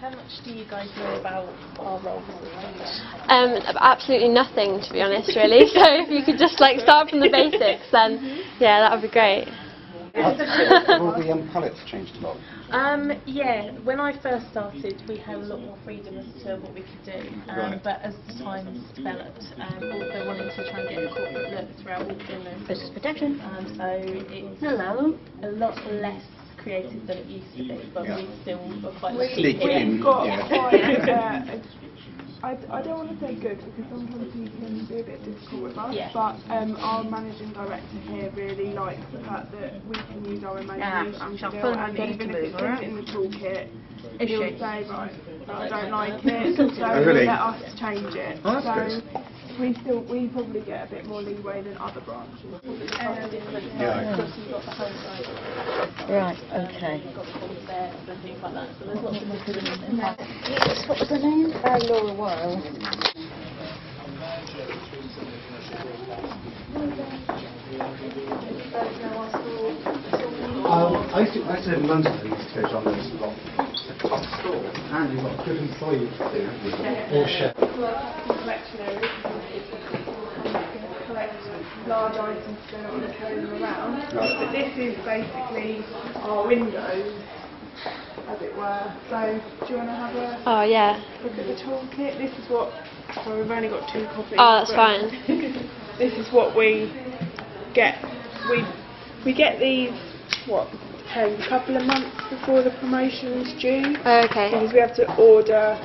How much do you guys know about our roles? Absolutely nothing, to be honest, really. So if you could just like start from the basics, then yeah, that would be great. Have all the pallets changed a lot? Yeah, when I first started, we had a lot more freedom as to what we could do. But as the times developed, also wanting to try and get a corporate look throughout all the Business protection. so it's Hello. a lot less creative than it used to be, but we still are quite Sneak in. We've got Yeah. quite I don't want to say good because sometimes you can be a bit difficult with us, Yeah. but our managing director here really likes the fact that we can use our imagination and shuffle and and even if move, it's alright? in the toolkit, Is he'll she? say, right, I don't like it, so really? let us change it. Oh, that's so we probably get a bit more leeway than other branches. Yeah. Right, okay. and things like that. So there's lots of mechanisms. Yes, what was her name? Laura Weil. I used to live in London. I used to go to London a lot. Up store, and you've got a good employee or chef. Collection areas, collect large items so they're not going to carry them around. Right. But this is basically our windows, as it were. So do you want to have a Oh yeah. look at the toolkit? This is what, so we've only got 2 copies. Oh, that's but fine. This is what we get. We get these, what, depends, a couple of months before the promotion's due. Okay. Because we have to order,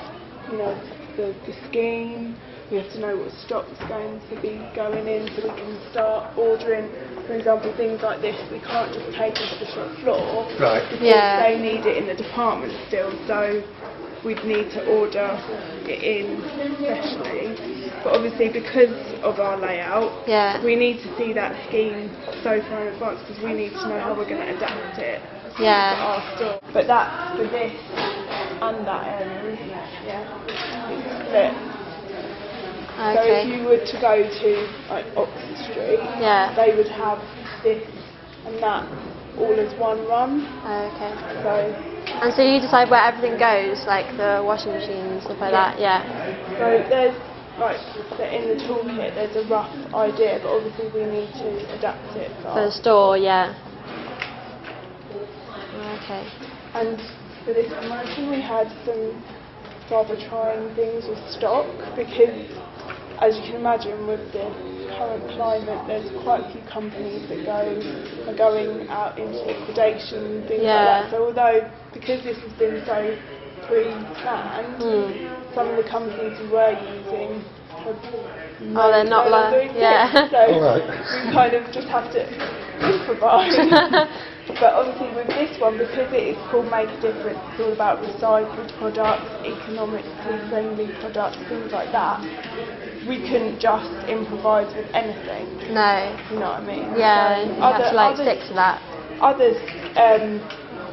you know, the scheme, we have to know what stock's going to be going in so we can start ordering, for example, things like this we can't just take off the shop floor Right. because Yeah. they need it in the department still, so we'd need to order it in specially. But obviously because of our layout, Yeah. we need to see that scheme so far in advance because we need to know how we're going to adapt it for Yeah. our store. But that's for this and that area, isn't it? Yeah. It's split. So if Okay. you were to go to like Oxford Street, Yeah. they would have this and that all as one run. Okay. So And so you decide where everything goes, like the washing machine and stuff like that. Yeah. there's like in the toolkit there's a rough idea, but obviously we need to adapt it for For the our store. Yeah. Okay. And for this promotion we had some rather trying things with stock because, as you can imagine, with the current climate there's quite a few companies that are going out into liquidation and things Yeah. like that. So although, because this has been so pre-planned, some of the companies we were using have Oh, they're not like like. Yeah. so All right. we kind of just have to improvise. But obviously with this one, because it is called Make a Difference, it's all about recycled products, economically friendly products, things like that. We couldn't just improvise with anything, No. you know what I mean? Yeah. So You have to like stick to that. other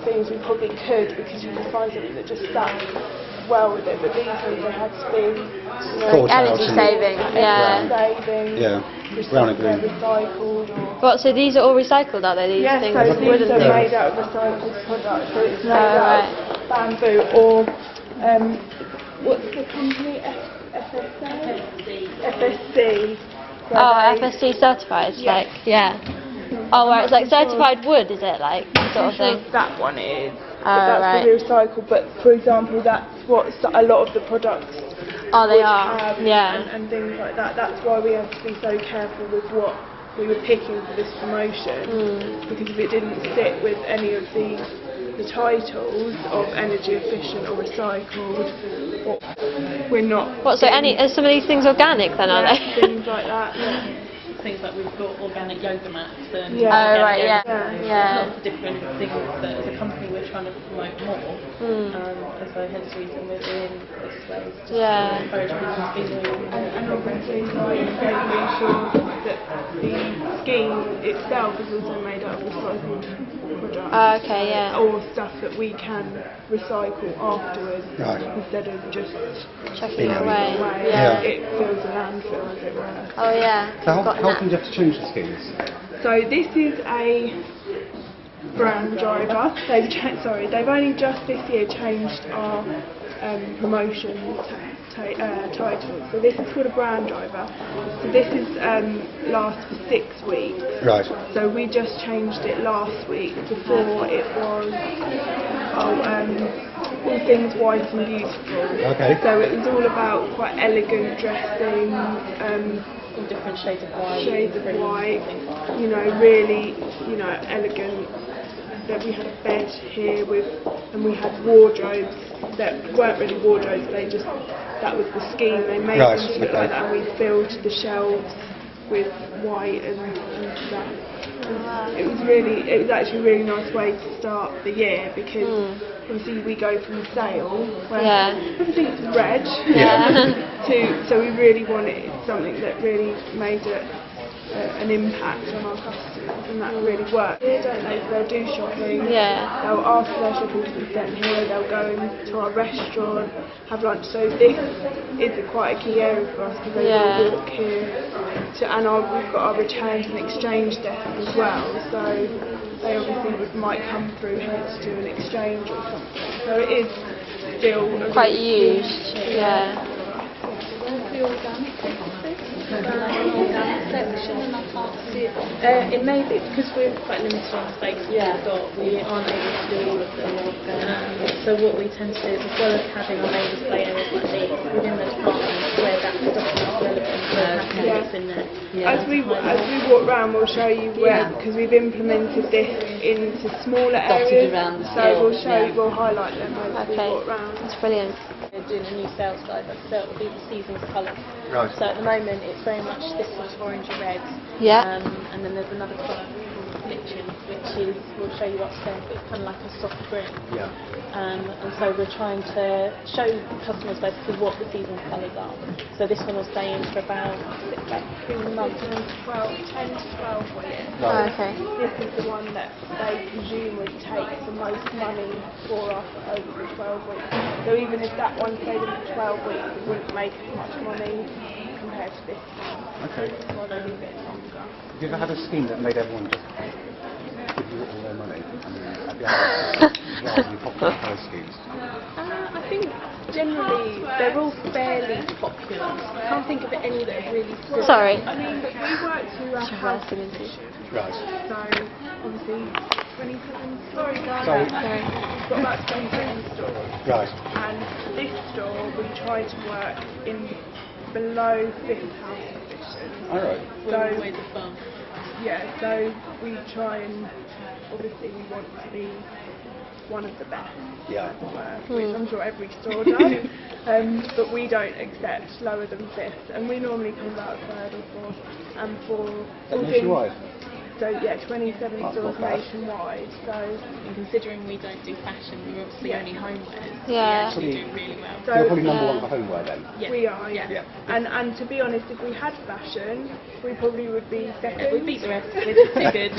things we probably could, because you could find something that just sat well with it, but these ones they had to be, you know, Thought out Energy and- saving. Yeah. saving, Yeah. Brown and green. recycled or... What? So these are all recycled, are they? These Yes, things, so these wooden are things. made out of recycled products, so it's made Oh, out of bamboo or, what's the company? FSC? FSC. So Oh, they- FSC certified. Yeah. Like yeah. Oh, where it's like certified wood, is it like sort of I'm sure thing? that one is. Oh, But that's right. the recycled, but for example, that's what a lot of the products Oh, they would are. have Yeah. and things like that. That's why we have to be so careful with what we were picking for this promotion, because if it didn't sit with any of the titles of energy efficient or recycled, or we're not. What? So are some of these things organic then? Are yeah, they? things like that. Yeah. Things like we've got organic yoga mats and Yeah. Oh, organic right, yeah. yoga. Yeah. Lots of different things that as a company we're trying to promote more. And so hence the reason we're doing this way. is to Yeah. encourage people to be doing And obviously, like, making sure that the scheme itself is also made up of recycled products. Oh, okay. Yeah. Or stuff that we can recycle afterwards, Right. instead of just Chucking it Yeah. away. away. Yeah. It fills a landfill, as it were. Oh yeah. So how Got often that. do you have to change the schemes? So this is a brand driver. They've only just this year changed our promotion title. So this is called a brand driver. So this is lasts for 6 weeks. Right. So we just changed it last week. Before it was all things white and beautiful. Okay. So it was all about quite elegant dressing. All different shades of white. Shades of white, you know, really, you know, elegant. That we had a bed here and we had wardrobes that weren't really wardrobes. That was the scheme. They made Right, them look okay. like that, and we filled the shelves with white and that. It was actually a really nice way to start the year because obviously we go from sale where everything's red so we really wanted something that really made an impact on our customers, and that really worked. Here, don't they? They'll do shopping. They'll ask for their shopping to be sent here. They'll go into our restaurant, have lunch. So this is quite a key area for us because they will walk here. We've got our returns and exchange desk as well. So they obviously might come through here to do an exchange or something. So it is still a Quite really used. Yeah. It may be because we're quite limited on space. We aren't able to do all of them. So what we tend to do is, as well as having our main display areas like these, within the departments where that stock is relevant, we'll have cabinets in there. As we walk around, we'll show you where, because we've implemented this into smaller areas. So we'll highlight them as we walk around. That's brilliant. We're doing a new sales guide, so it will be the season's colours. Right. So at the moment it's very much this sort of orange and red. Yeah. And then there's another colour called Lichen, which is, we'll show you upstairs, but it's kind of like a soft green. Yeah. And so we're trying to show customers basically what the season's colours are. So this one will stay in for about 3 months. 10 to 12 weeks. Oh, okay. This is the one that they presume would take the most money for us over the 12 weeks. So even if that one stayed in for 12 weeks, it wouldn't make as much money compared to this one. Okay. Well, they leave it longer. Have you ever had a scheme that made everyone just give you all their money? I mean, have you had wildly popular price schemes? I think generally they're all fairly popular. I can't think of any that are really good. Sorry. I mean, we work to a house edition. Right. So, obviously, 27 stores. Sorry. We've got about 27 stores. Right. And this store, we try to work in below 5th house edition. All right. So, Always above. yeah, so we try and, obviously, we want to be one of the best. Yeah. Which I'm sure every store does. But we don't accept lower than 5th. And we normally come about 3rd or 4th. And for all things- Nationwide? So yeah, 27 That's stores not bad. nationwide. So And considering we don't do fashion, we're obviously only homewear. Yeah. We do really well. So- You're probably number one for homeware then. Yeah. we are, yeah. Yeah. And to be honest, if we had fashion, we probably would be second. We beat the rest. We're just too good.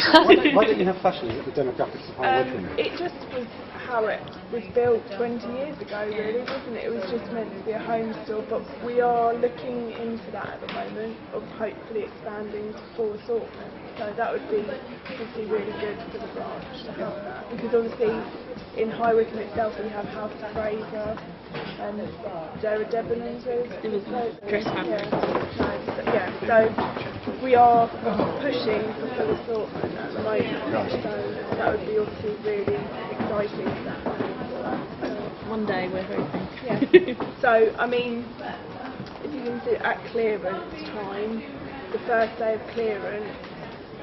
Why don't you have fashion? Is it the demographics of High Wycombe? It just was how it was built 20 years ago, really, wasn't it? It was just meant to be a home store, but we are looking into that at the moment, of hopefully expanding to full assortment. So that would be obviously really good for the branch to have that. Because obviously in High Wycombe itself we have House of Fraser and Sarah Debenhams. It was dress fabric. Yeah, so we are pushing for full assortment at the moment. So that would be obviously really exciting. One day we're hoping. Yeah. So, I mean, if you can see at clearance time, the first day of clearance,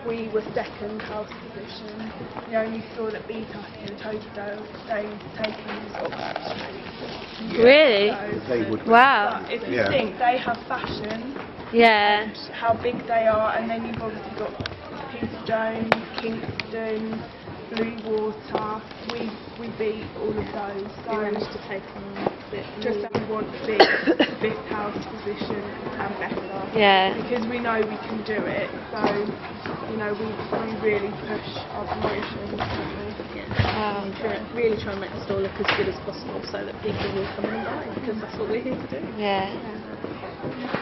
we were second house position. The only store that beat us in total sales taken was Oxford Street. Really? So, They would. Wow. but if you Yeah. think they have fashion, Yeah. how big they are, and then you've obviously got Peter Jones, Kingston, Blue Water. We beat all of those. We So managed to take on a bit. just that we want to be fifth house position and better. Yeah. Because we know we can do it. So you know we really push our promotions. Wow. Really try and make the store look as good as possible so that people will come in and buy, because that's what we're here to do. Yeah.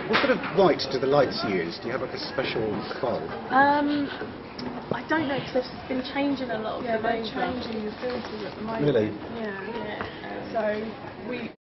What sort of light do the lights use? Do you have like a special bulb? I don't know because they've been changing a lot of Yeah, the they're range. changing the filters at the moment. Really? Yeah. Yeah. So we